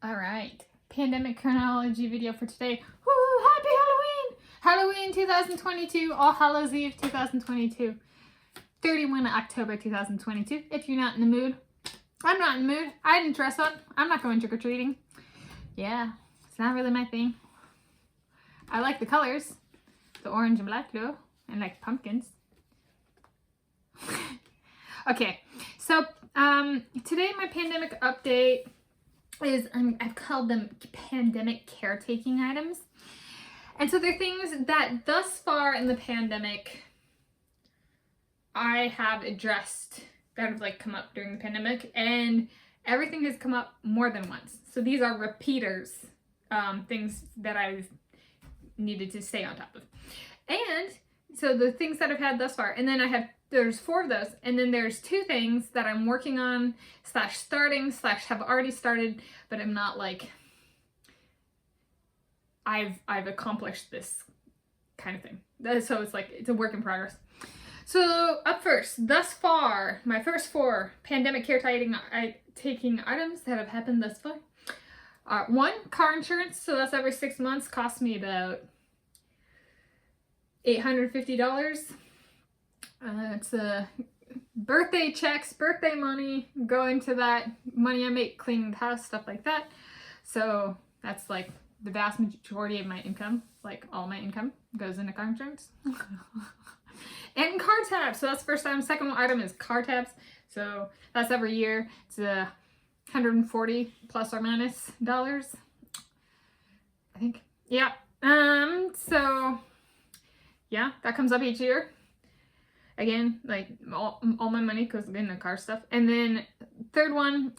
All right, pandemic chronology video for today. Woo! Happy Halloween! Halloween 2022, All Hallows Eve 2022, 31 October 2022. If you're not in the mood, I'm not in the mood. I didn't dress up. I'm not going trick-or-treating. Yeah, it's not really my thing. I like the colors, the orange and black though, and like pumpkins. Okay, so today my pandemic update is, I've called them pandemic caretaking items. And so they're things that thus far in the pandemic I have addressed that have like come up during the pandemic, and everything has come up more than once. So these are repeaters, things that I've needed to stay on top of. And so the things that I've had thus far, and then there's 4 of those, and then there's 2 things that I'm working on / starting / have already started, but I'm not like, I've accomplished this kind of thing. So it's like, it's a work in progress. So up first, thus far, my first 4 pandemic caretaking items that have happened thus far. 1, car insurance. So that's every 6 months, costs me about $850. It's birthday checks, birthday money, going to that money I make cleaning the house, stuff like that. So that's like the vast majority of my income, like all my income goes into car insurance. And car tabs. So that's the first item. Second item is car tabs. So that's every year. It's $140 plus or minus dollars, I think. Yeah. So yeah, that comes up each year. Again, like all my money goes into car stuff. And then third one,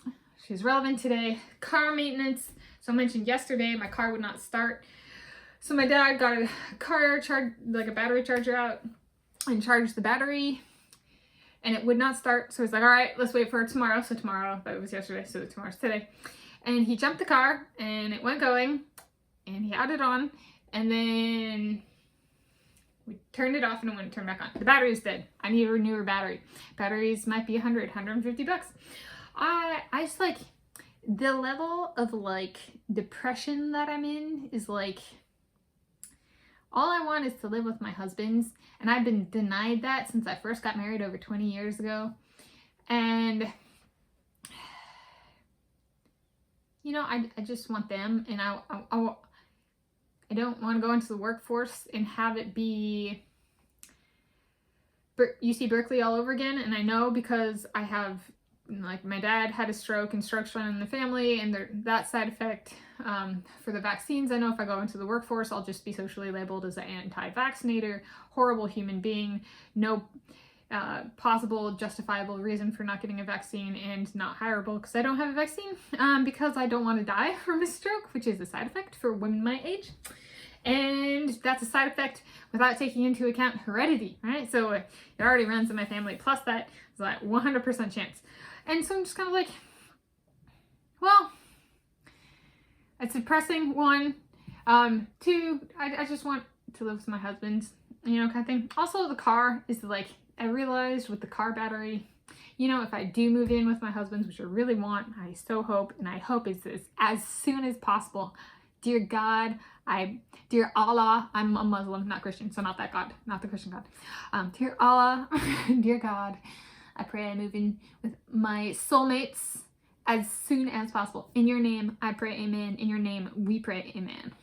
she's relevant today, car maintenance. So I mentioned yesterday my car would not start. So my dad got a car charge, like a battery charger out, and charged the battery, and it would not start. So he's like, all right, let's wait for tomorrow. So tomorrow, but it was yesterday, so tomorrow's today. And he jumped the car and it went going, and he had it on, and then we turned it off and it wouldn't turn back on. The battery's dead. I need a newer battery. Batteries might be $150. I just like, the level of like depression that I'm in is like, all I want is to live with my husband, and I've been denied that since I first got married over 20 years ago. And you know, I just want them, and I don't want to go into the workforce and have it be UC Berkeley all over again. And I know because I have, like, my dad had a stroke and strokes run in the family, and that side effect for the vaccines. I know if I go into the workforce, I'll just be socially labeled as an anti-vaccinator, horrible human being, no possible justifiable reason for not getting a vaccine, and not hireable because I don't have a vaccine, because I don't want to die from a stroke, which is a side effect for women my age. And that's a side effect without taking into account heredity, right? So it already runs in my family, plus that is like 100% chance. And so I'm just kind of like, well, it's depressing, 1. 2, I just want to live with my husband, you know, kind of thing. Also, the car is like, I realized with the car battery, you know, if I do move in with my husband, which I really want, I so hope, and I hope it's as soon as possible. Dear God, dear Allah, I'm a Muslim, not Christian, so not that God, not the Christian God. Dear Allah, dear God, I pray I move in with my soulmates as soon as possible. In your name, I pray amen. In your name, we pray amen.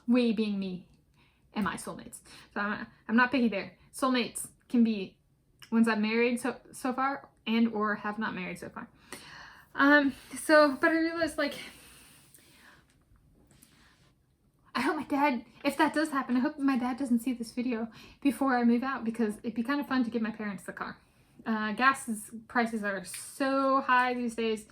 We being me and my soulmates. So I'm not picky there. Soulmates can be ones I've married so far, and or have not married so far. But I realized, like, I hope my dad, if that does happen, I hope my dad doesn't see this video before I move out, because it'd be kind of fun to give my parents the car. Gas prices are so high these days.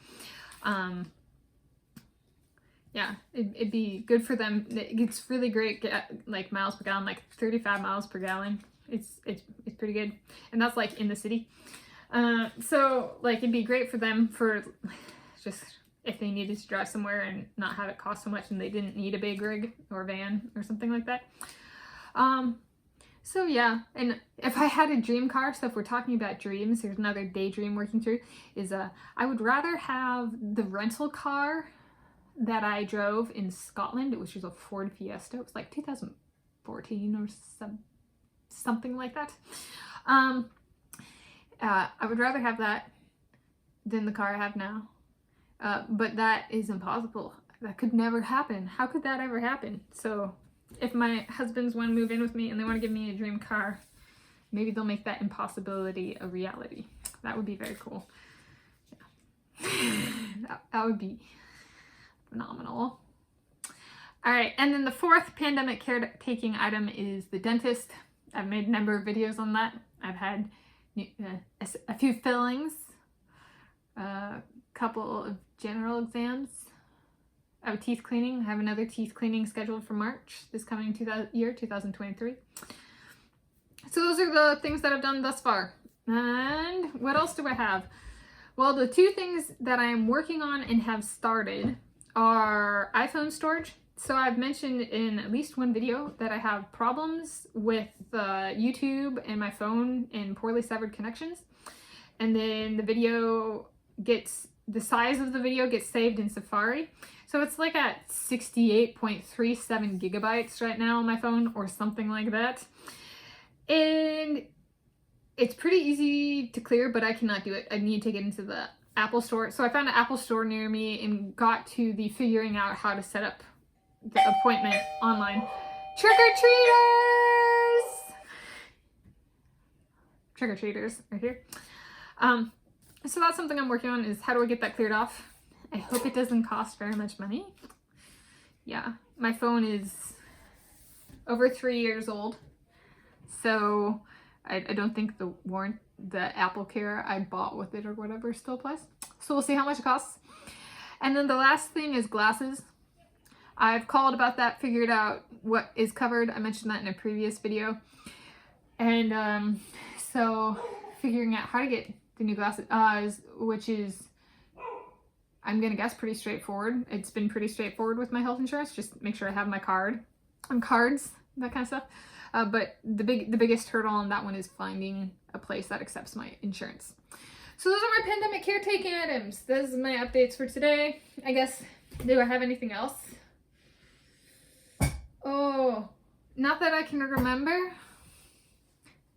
Yeah, it'd be good for them. It's really great, like miles per gallon, like 35 miles per gallon. It's pretty good, and that's like in the city. So like, it'd be great for them for just if they needed to drive somewhere and not have it cost so much, and they didn't need a big rig or van or something like that. So yeah, and if I had a dream car, so if we're talking about dreams, there's another daydream working through, is I would rather have the rental car that I drove in Scotland, which was a Ford Fiesta. It was like 2014 or something like that. I would rather have that than the car I have now. But that is impossible. That could never happen. How could that ever happen? So if my husbands want to move in with me and they want to give me a dream car, maybe they'll make that impossibility a reality. That would be very cool. Yeah. that would be phenomenal. All right, and then the fourth pandemic caretaking item is the dentist. I've made a number of videos on that. I've had a few fillings, a couple of general exams. I have a teeth cleaning. I have another teeth cleaning scheduled for March this coming year, 2023. So those are the things that I've done thus far. And what else do I have? Well, the two things that I am working on and have started are iPhone storage. So I've mentioned in at least one video that I have problems with YouTube and my phone and poorly severed connections. And then the size of the video gets saved in Safari. So it's like at 68.37 gigabytes right now on my phone or something like that. And it's pretty easy to clear, but I cannot do it. I need to get into the Apple Store. So I found an Apple Store near me and got to the figuring out how to set up the appointment online. Trick-or-treaters! Trick-or-treaters right here. So that's something I'm working on, is how do I get that cleared off? I hope it doesn't cost very much money. Yeah, my phone is over 3 years old. So I don't think the Apple Care I bought with it or whatever still applies. So we'll see how much it costs. And then the last thing is glasses. I've called about that, figured out what is covered. I mentioned that in a previous video. And so figuring out how to get the new glasses, which is, I'm gonna guess, pretty straightforward. It's been pretty straightforward with my health insurance. Just make sure I have my card and cards, that kind of stuff. But the biggest hurdle on that one is finding a place that accepts my insurance. So those are my pandemic caretaking items. Those are my updates for today. I guess, do I have anything else? Oh, not that I can remember,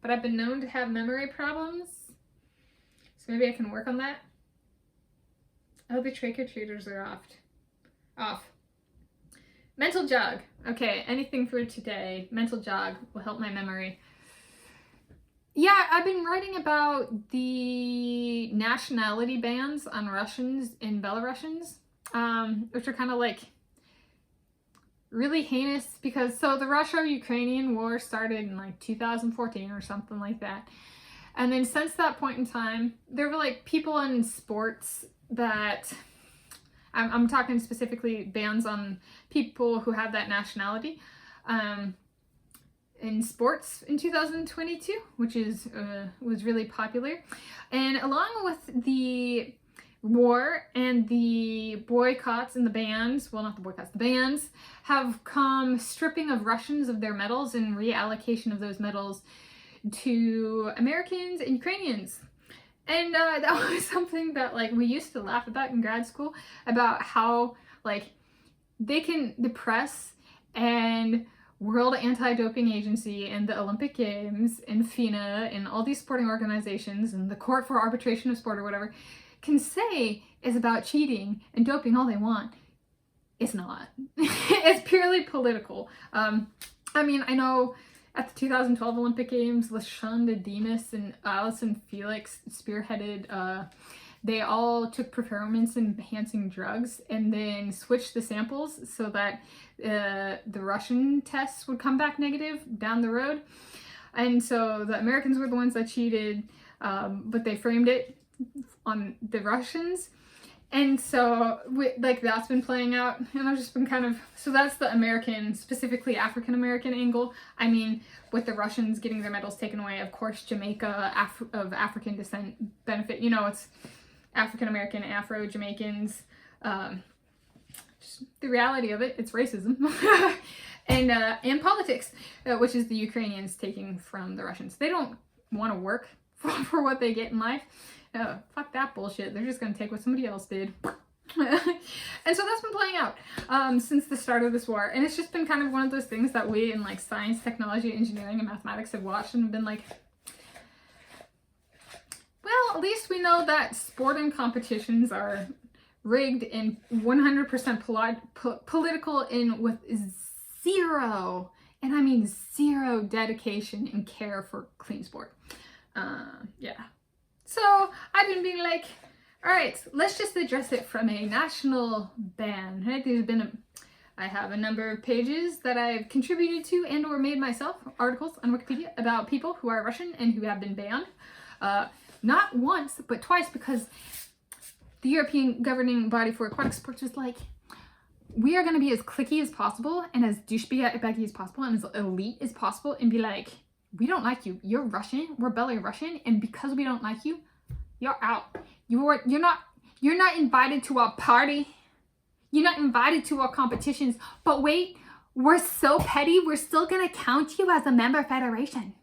but I've been known to have memory problems. So maybe I can work on that. Oh, the trick-or-treaters are off. Mental jog. Okay, anything for today. Mental jog will help my memory. Yeah, I've been writing about the nationality bans on Russians and Belarusians, which are kind of like really heinous because, so the Russia-Ukrainian war started in like 2014 or something like that. And then since that point in time, there were like people in sports that, I'm talking specifically bans on people who have that nationality in sports in 2022, which was really popular. And along with the war and the boycotts and the bans, well, not the boycotts, the bans have come stripping of Russians of their medals and reallocation of those medals to Americans and Ukrainians. And that was something that like we used to laugh about in grad school, about how like the press and World Anti-Doping Agency and the Olympic Games and FINA and all these sporting organizations and the Court for Arbitration of Sport or whatever can say is about cheating and doping all they want. It's not. It's purely political. I mean, I know at the 2012 Olympic Games, LaShonda Demas and Allison Felix spearheaded, they all took performance-enhancing drugs and then switched the samples so that the Russian tests would come back negative down the road. And so the Americans were the ones that cheated, but they framed it on the Russians. And so like that's been playing out, and I've just been kind of, so that's the American, specifically African American angle. I mean, with the Russians getting their medals taken away, of course Jamaica of African descent benefit, you know, it's African American, Afro-Jamaicans, just the reality of it, it's racism. And politics, which is the Ukrainians taking from the Russians. They don't want to work for what they get in life. Fuck that bullshit. They're just gonna take what somebody else did. And so that's been playing out since the start of this war. And it's just been kind of one of those things that we in like science, technology, engineering, and mathematics have watched and been like, well, at least we know that sporting competitions are rigged and 100% political and with zero, and I mean zero dedication and care for clean sport. Yeah. So I've been being like, all right, let's just address it from a national ban, right? I have a number of pages that I've contributed to and or made myself, articles on Wikipedia about people who are Russian and who have been banned. Not once, but twice, because the European governing body for aquatic sports was like, we are going to be as cliquey as possible and as douchebaggy as possible and as elite as possible and be like, we don't like you. You're Russian. We're Belarusian. And because we don't like you, you're out. You're not invited to our party. You're not invited to our competitions. But wait, we're so petty. We're still going to count you as a member federation.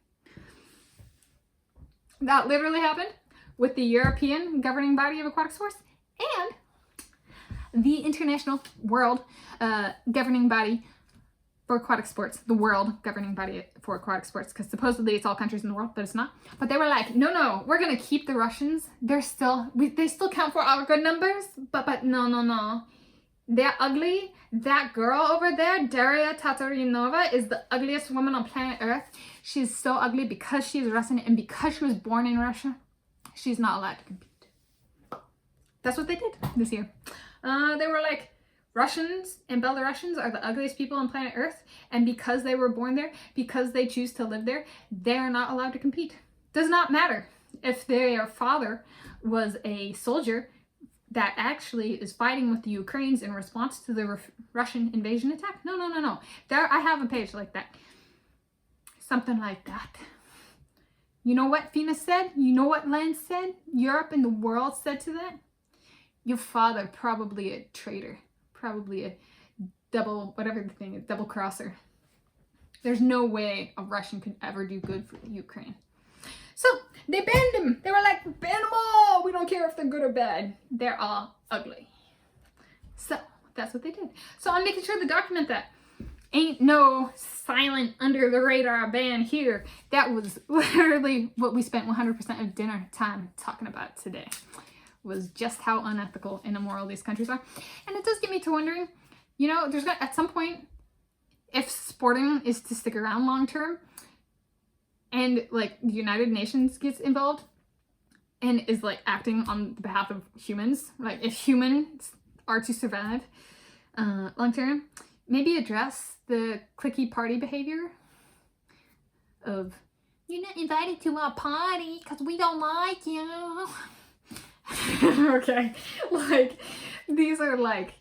That literally happened with the European governing body of aquatic sports and the international world governing body for aquatic sports, the world governing body for aquatic sports, because supposedly it's all countries in the world, but it's not. But they were like, no, we're gonna keep the Russians. They still count for our good numbers, but no. They're ugly. That girl over there, Daria Tatarinova, is the ugliest woman on planet Earth. She's so ugly because she's Russian and because she was born in Russia. She's not allowed to compete. That's what they did this year. They were like, Russians and Belarusians are the ugliest people on planet Earth, and because they were born there, because they choose to live there, they are not allowed to compete. Does not matter if their father was a soldier that actually is fighting with the Ukrainians in response to the Russian invasion attack. No. There, I have a page like that. Something like that. You know what FINA said? You know what Len said? Europe and the world said to that? Your father, probably a traitor. Probably a double, whatever the thing is, double crosser. There's no way a Russian could ever do good for Ukraine. So they banned them. They were like, ban them all. We don't care if they're good or bad. They're all ugly. So that's what they did. So I'm making sure to document that. Ain't no silent under the radar ban here. That was literally what we spent 100% of dinner time talking about today. Was just how unethical and immoral these countries are. And it does get me to wondering, you know, there's gonna, at some point, if sporting is to stick around long term, and like the United Nations gets involved and is like acting on behalf of humans, like if humans are to survive long term, maybe address the cliquey party behavior of, you're not invited to our party because we don't like you. Okay, like these are like,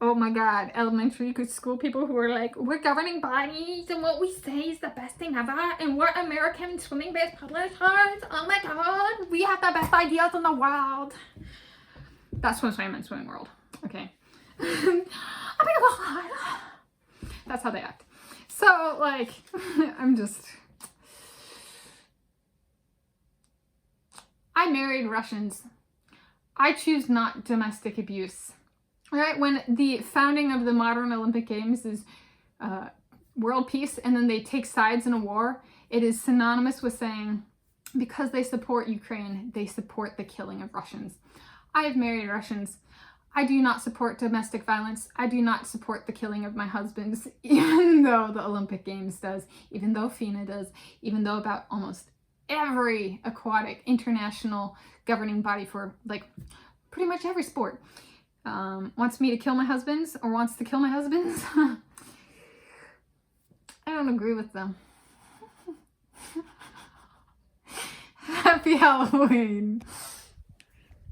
oh my god, elementary school people who are like, we're governing bodies and what we say is the best thing ever and we're American swimming-based publishers. Oh my god, we have the best ideas in the world. That's what I meant, swimming world. Okay. Oh my god. That's how they act. So like, I married Russians. I choose not domestic abuse. Right? When the founding of the modern Olympic Games is world peace and then they take sides in a war, it is synonymous with saying, because they support Ukraine, they support the killing of Russians. I have married Russians. I do not support domestic violence. I do not support the killing of my husbands, even though the Olympic Games does, even though FINA does, even though about almost every aquatic international governing body for like pretty much every sport wants me to kill my husbands or wants to kill my husbands. I don't agree with them. Happy Halloween.